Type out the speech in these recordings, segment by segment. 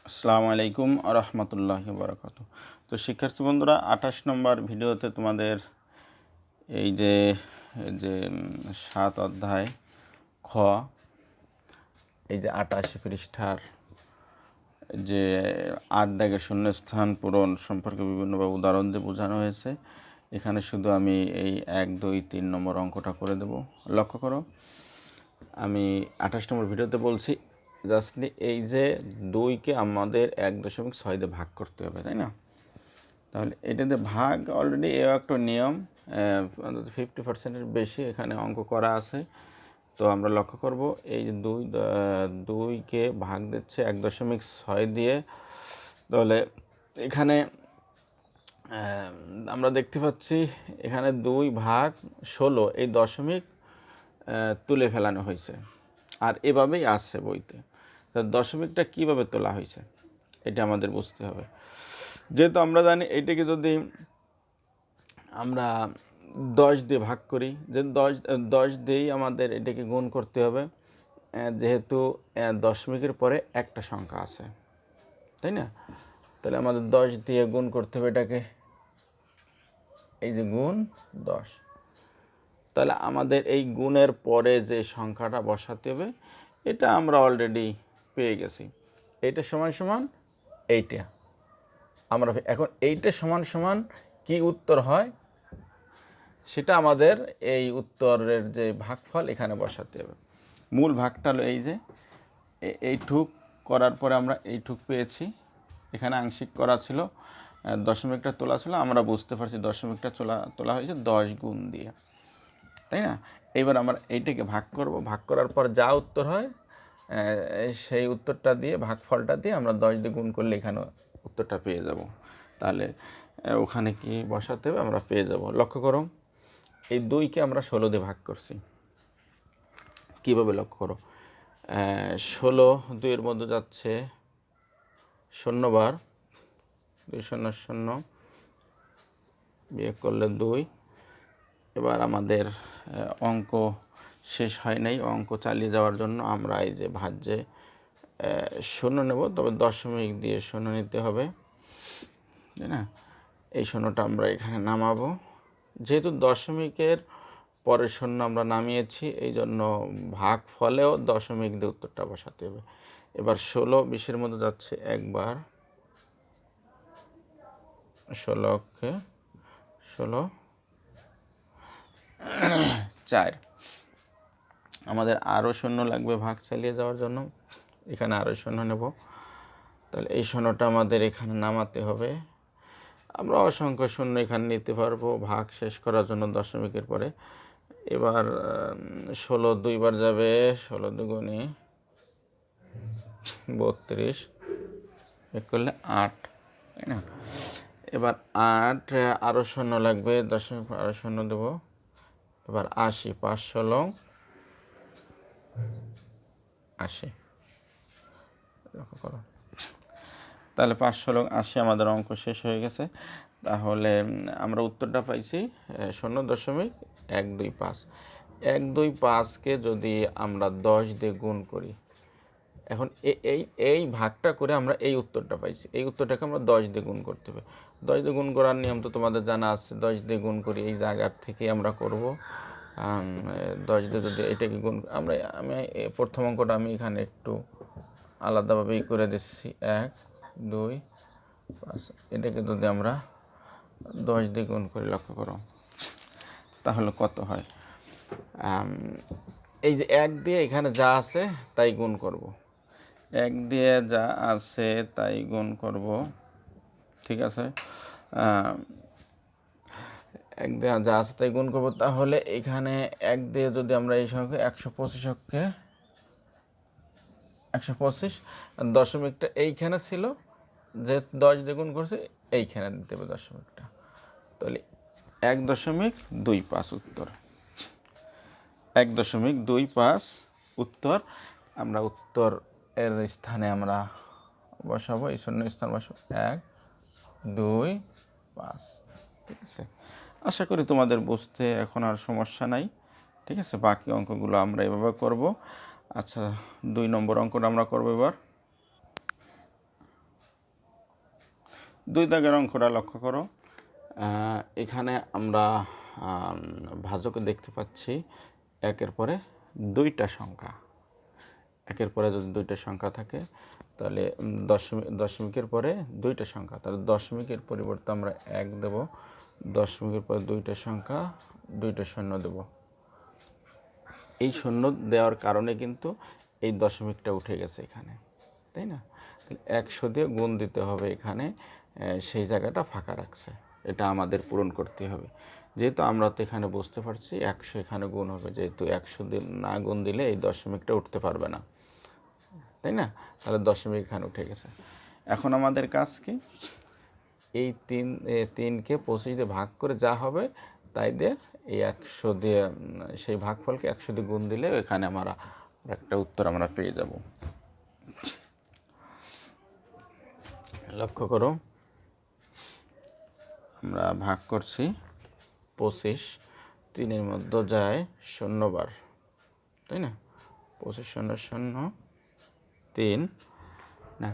আসসালামু আলাইকুম রহমতুল্লাহি বারাকাতু। তো শিক্ষার্থী বন্ধুরা, 28 নম্বর ভিডিওতে তোমাদের এই যে 7 অধ্যায় খ, এই যে 88 পৃষ্ঠার যে 8 দাগের শূন্যস্থান পূরণ সম্পর্কে বিভিন্নভাবে উদাহরণ দিয়ে বোঝানো হয়েছে। এখানে শুধু আমি এই 1, 2, 3 নম্বর অঙ্কটা করে দেব। লক্ষ্য করো, আমি 28 নম্বর ভিডিওতে বলছি জাস্টলি এই যে 2কে আমাদের 1.6 দিয়ে ভাগ করতে হবে, তাই না? তাহলে এটাতে ভাগ অলরেডি এও একটা নিয়ম, 50%-এর বেশি এখানে অঙ্ক করা আছে। তো আমরা লক্ষ্য করব এই যে 2কে ভাগ দিচ্ছে 1.6 দিয়ে। তাহলে এখানে আমরা দেখতে পাচ্ছি এখানে 2/16 এই দশমিক তুলে ফেলানো হয়েছে, আর এভাবেই আসছে বইতে। তা দশমিকটা কিভাবে তোলা হয়েছে এটা আমাদের বুঝতে হবে। যেহেতু আমরা জানি এইটাকে যদি আমরা 10 দিয়ে ভাগ করি, যে 10 দিয়েই আমাদের এটাকে গুণ করতে হবে, যেহেতু দশমিকের পরে একটা সংখ্যা আছে, তাই না? তাহলে আমাদের 10 দিয়ে গুণ করতে হবে এটাকে, এই যে গুণ 10। তাহলে আমাদের এই গুণের পরে যে সংখ্যাটা বসাতে হবে এটা আমরা অলরেডি পেয়ে গেছি। এইটা সমান সমান এইটা আমরা এখন এইটা সমান সমান কি উত্তর হয় সেটা আমাদের এই উত্তরের যে ভাগফল এখানে বসাতে হবে। মূল ভাগটা হলো এই যে এইটুক করার পরে আমরা এইটুক পেয়েছি। এখানে আংশিক করা ছিল, দশমিকটা তোলা ছিল, আমরা বুঝতে পারছি দশমিকটা তোলা হয়েছে 10 গুণ দিয়ে, তাই না? এবার আমরা এইটাকে ভাগ করব, ভাগ করার পর যা উত্তর হয় সেই উত্তরটা দিয়ে ভাগফলটা দিয়ে আমরা 10 দিয়ে গুণ করলে এখানে উত্তরটা পেয়ে যাব। তাহলে ওখানে কি বসাতে হবে আমরা পেয়ে যাব। লক্ষ্য করো, এই 2কে আমরা 16 দিয়ে ভাগ করছি। কীভাবে লক্ষ্য করো, 16 2-এর মধ্যে যাচ্ছে 0 বার, 2 0 0 বিয়োগ করলে 2। এবার আমাদের অঙ্ক শেষ হয় নাই, অঙ্ক চালিয়ে যাওয়ার জন্য আমরা এই যে ভাজ্যে 0 নেব, তবে দশমিক দিয়ে 0 নিতে হবে, তাই না? এই 0টা আমরা এখানে নামাবো। যেহেতু দশমিকের পরের 0 আমরা নামিয়েছি, এই জন্য ভাগ ফলেও দশমিক দিয়ে উত্তরটা বসাতে হবে। এবার 16 20-এর মধ্যে যাচ্ছে একবার, 16কে 16 4। আমাদের আরও 0 লাগবে ভাগ চালিয়ে যাওয়ার জন্য, এখানে আরও 0 নেব। তাহলে এই 0টা আমাদের এখানে নামাতে হবে। আমরা অসংখ্য 0 এখানে নিতে পারবো ভাগ শেষ করার জন্য দশমিকের পরে। এবার 16 2বার যাবে, 16 দুগুণে 32, এক করলে 8, তাই না? এবার 8 আরও 0 লাগবে, দশমিক আরও 0 দেবো। এবার 80, 5 16 80, লক্ষ্য করো। তাহলে 5 16 80 আমাদের অঙ্ক শেষ হয়ে গেছে। তাহলে আমরা উত্তরটা পাইছি 0.125। 125কে যদি আমরা 10 দিয়ে গুণ করি, এখন এই ভাগটা করে আমরা এই উত্তরটা পাইছি। এই উত্তরটাকে আমরা 10 দিয়ে গুণ করতে হবে। 10 দিয়ে গুণ করার নিয়ম তো তোমাদের জানা আছে, 10 দিয়ে গুণ করি এই জায়গার থেকে আমরা করব। 10 দিয়ে যদি এটাকে গুণ আমি প্রথম অঙ্কটা আমি এখানে একটু আলাদাভাবেই করে দিচ্ছি। 1 2 5, এটাকে যদি আমরা 10 দিয়ে গুণ করি, লক্ষ্য করো তাহলে কত হয়। এই যে 1 দিয়ে এখানে যা আছে তাই গুণ করব, 1 দিয়ে যা আছে তাই গুণ করব, ঠিক আছে? 1 দিয়ে যা আছে তাই গুণ করব। তাহলে এখানে 1 দিয়ে যদি আমরা এই সংখ্যা 125কে 125, দশমিকটা এইখানে ছিল, যে 10 দিয়ে গুণ করছে এইখানে দিতে হবে দশমিকটা। তাহলে 1.25 উত্তর, 1.25 উত্তর। আমরা উত্তর এর স্থানে আমরা বসাবো, এই শূন্য স্থান বসাবো 1 2 5, ঠিক আছে? আশা করি তোমাদের বুঝতে এখন আর সমস্যা নাই, ঠিক আছে? বাকি অঙ্কগুলো আমরা এভাবে করব। আচ্ছা, 2 নম্বর অঙ্কটা আমরা করবো এবার। 2 দাগের অঙ্কটা লক্ষ্য করো। এখানে আমরা ভাজকে দেখতে পাচ্ছি একের পরে 2টা সংখ্যা। একের পরে যদি 2টা সংখ্যা থাকে তাহলে দশমিকের পরে 2টা সংখ্যা, তাহলে দশমিকের পরিবর্তে আমরা 1 দেব, দশমিকের পরে 2টা সংখ্যা 2টা শূন্য দেব। এই শূন্য দেওয়ার কারণে কিন্তু এই দশমিকটা উঠে গেছে এখানে, তাই না? তাহলে 100 দিয়ে গুণ দিতে হবে এখানে, সেই জায়গাটা ফাঁকা রাখছে, এটা আমাদের পূরণ করতে হবে। যেহেতু আমরা তো এখানে বুঝতে পারছি 100 এখানে গুণ হবে, যেহেতু 100 না গুণ দিলে এই দশমিকটা উঠতে পারবে না, তাই না? তাহলে দশমিক এখানে উঠে গেছে। এখন আমাদের কাজ কি, এই 3কে 25 দিয়ে ভাগ করে যা হবে তাই দিয়ে এই 100 দিয়ে সেই ভাগফলকে 100 দিয়ে গুণ দিলে এখানে আমরা একটা উত্তর আমরা পেয়ে যাব। লক্ষ্য করো, আমরা ভাগ করছি 25, 3-এর মধ্যে যায় 0 বার, তাই না? 25 0 0 3 না।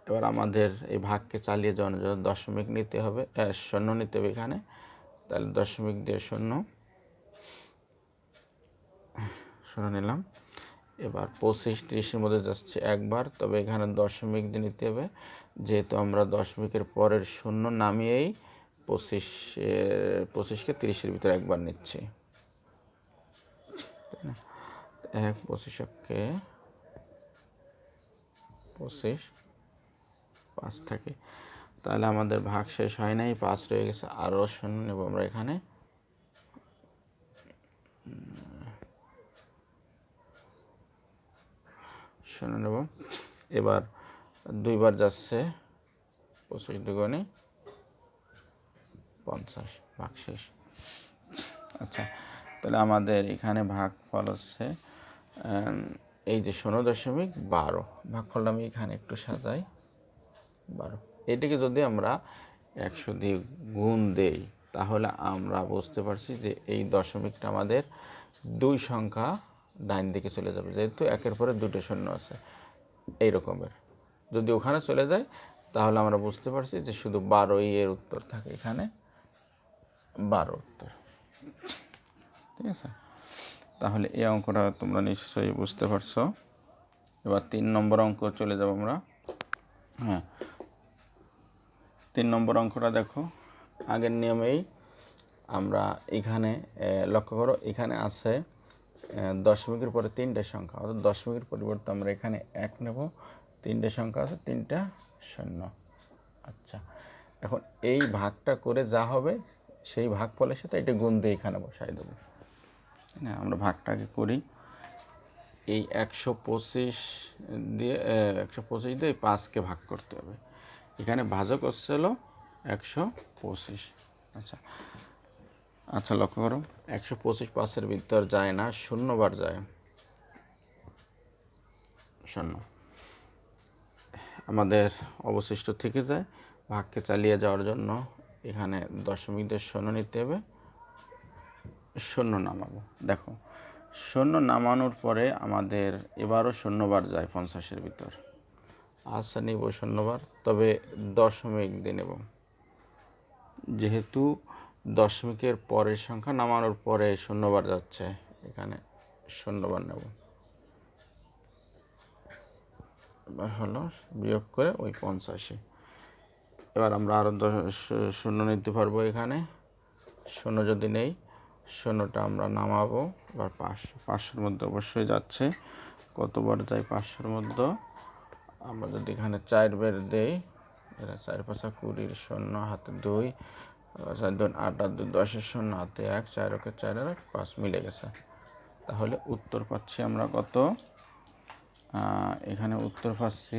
এবার আমাদের এই ভাগকে চালিয়ে যাওয়ার জন্য দশমিক নিতে হবে, শূন্য নিতে হবে এখানে, তাহলে দশমিক দিয়ে শূন্য নিলাম। এবার 25 30-এর মধ্যে যাচ্ছে একবার, তবে এখানে দশমিক দিয়ে নিতে হবে, যেহেতু আমরা দশমিকের পরের শূন্য নামিয়েই 25কে 30-এর ভিতরে একবার নিচ্ছি, তাই না? 1 25কে 25 5 থাকে, তাহলে আমাদের ভাগ শেষ হয় নাই, 5 রয়ে গেছে, আরও শূন্য নেব আমরা এখানে, শূন্য নেব। এবার 2 বার যাচ্ছে, 25 দুগুণে 50, ভাগ শেষ। আচ্ছা, তাহলে আমাদের এখানে ভাগফল হচ্ছে এই যে 0.12, ভাগফলটা আমি এখানে একটু সাজাই 12। এটাকে যদি আমরা 100 দিয়ে গুণ দেই তাহলে আমরা বুঝতে পারছি যে এই দশমিকটা আমাদের 2 সংখ্যা ডাইন দিকে চলে যাবে, যেহেতু একের পরে 2টা শূন্য আছে এই রকমের। যদি ওখানে চলে যায় তাহলে আমরা বুঝতে পারছি যে শুধু 12ই এর উত্তর থাকে, এখানে 12 উত্তর, ঠিক আছে? তাহলে এই অঙ্কটা তোমরা নিশ্চয়ই বুঝতে পারছো। এবার 3 নম্বর অঙ্ক চলে যাব আমরা। হ্যাঁ, 3 নম্বর অঙ্কটা দেখো, আগের নিয়মেই আমরা এখানে লক্ষ্য করো, এখানে আছে দশমিকের পরে 3টা সংখ্যা, অর্থাৎ দশমিকের পরিবর্তে আমরা এখানে 1 নেব, 3টে সংখ্যা আছে, 3টা শূন্য। আচ্ছা, এখন এই ভাগটা করে যা হবে সেই ভাগফলের সাথে এটা গুণ দিয়ে এখানে বসাই দেবো। হ্যাঁ, আমরা ভাগটাকে করি, এই 125 দিয়ে 125 দিয়ে 5কে ভাগ করতে হবে, এখানে ভাজক হচ্ছে হলো 125। আচ্ছা আচ্ছা, লক্ষ্য করো, 125 5-এর ভিতর যায় না, 0 বার যায়, 0 আমাদের অবশিষ্ট থেকে যায়। ভাগকে চালিয়ে যাওয়ার জন্য এখানে দশমিক দিয়ে 0 নিতে হবে, 0 নামাবো। দেখো 0 নামানোর পরে আমাদের এবারও 0 বার যায় 50-এর ভিতর, আচ্ছা নিব 0 বার, তবে দশমিক দিয়ে নেব, যেহেতু দশমিকের পরের সংখ্যা নামানোর পরে 0 বার যাচ্ছে, এখানে 0 বার নেব। এবার হলো বিয়োগ করে ওই 85। এবার আমরা আরও 0 নিতে পারবো, এখানে 0 যদি নেই, 0টা আমরা নামাবো। এবার 500-500-র মধ্যে অবশ্যই যাচ্ছে, কতবার যায় 500-র মধ্যে, আমরা যদি এখানে 4 বের দেই, এটা 4 5 20, 0 হাতে 2, 4 2 8 আর 2 10-এর 0 হাতে 1, 4 ওকে 4 আর 5 মিলে গেছে। তাহলে উত্তর পাচ্ছি আমরা কত, এখানে উত্তর পাচ্ছি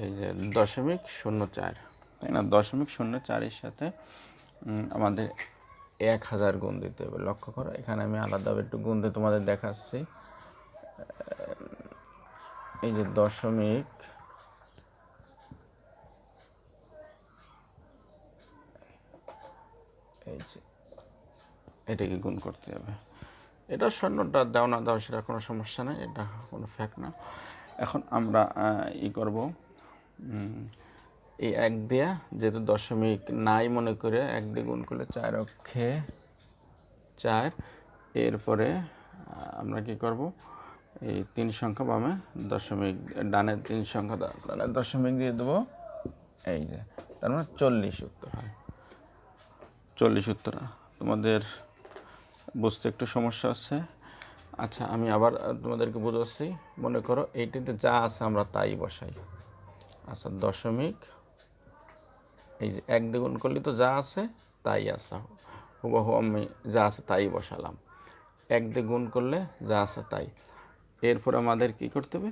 এই যে 0.04, তাই না? 0.04-এর সাথে আমাদের 1000 গুণ দিতে হবে। লক্ষ্য করো, এখানে আমি আলাদাভাবে একটু গুণ দিয়ে তোমাদের দেখাচ্ছি। এই যে দশমিক, এই যে এটাকে গুণ করতে হবে, এটা শূন্যটা দাও না দাও সেটা কোনো সমস্যা নেই, এটা কোনো ফ্যাক্ট না। এখন আমরা ই করব, এই 1 দেয়া যেহেতু দশমিক নাই মনে করে 1 দিয়ে গুণ করলে 4 অক্ষে 4। এরপরে আমরা কি করব, এই 3 সংখ্যা বামে দশমিক, ডানে 3 সংখ্যা ডানে দশমিক দিয়ে দেবো, এই যে তার মানে 40 উত্তর হয়। 40 উত্তর। তোমাদের বুঝতে একটু সমস্যা আছে। আচ্ছা আমি আবার তোমাদেরকে বোঝাচ্ছি। মনে করো এইটিতে যা আছে আমরা তাই বসাই। আচ্ছা দশমিক, এই যে 1 দিয়ে গুণ করলে তো যা আছে তাই আছে, হুবহু আমি যা আছে তাই বসালাম। 1 দিয়ে গুণ করলে যা আছে তাই। এরপর আমাদের কি করতে হবে,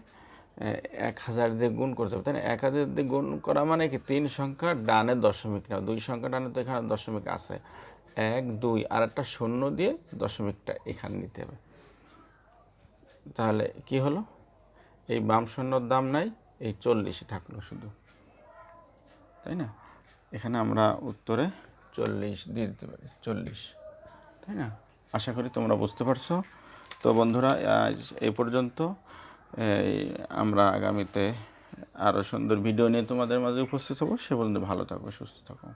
1000 দিয়ে গুণ করতে হবে, তাই না? 1000 দিয়ে গুণ করা মানে কি 3 সংখ্যা ডানে দশমিক নাও, 2 সংখ্যা ডানে তো এখানে দশমিক আছে, 1 2 আর একটা শূন্য দিয়ে দশমিকটা এখানে নিতে হবে। তাহলে কি হলো, এই বাম শূন্যর দাম নাই, এই 40 থাকলো শুধু, তাই না? এখানে আমরা উত্তরে 40 দিয়ে দিতে পারি, 40, তাই না? আশা করি তোমরা বুঝতে পারছো। তো বন্ধুরা আজ এই পর্যন্ত। আমরা আগামীতে আরও সুন্দর ভিডিও নিয়ে তোমাদের মাঝে উপস্থিত হব। সে পর্যন্ত ভালো থাকো, সুস্থ থাকো।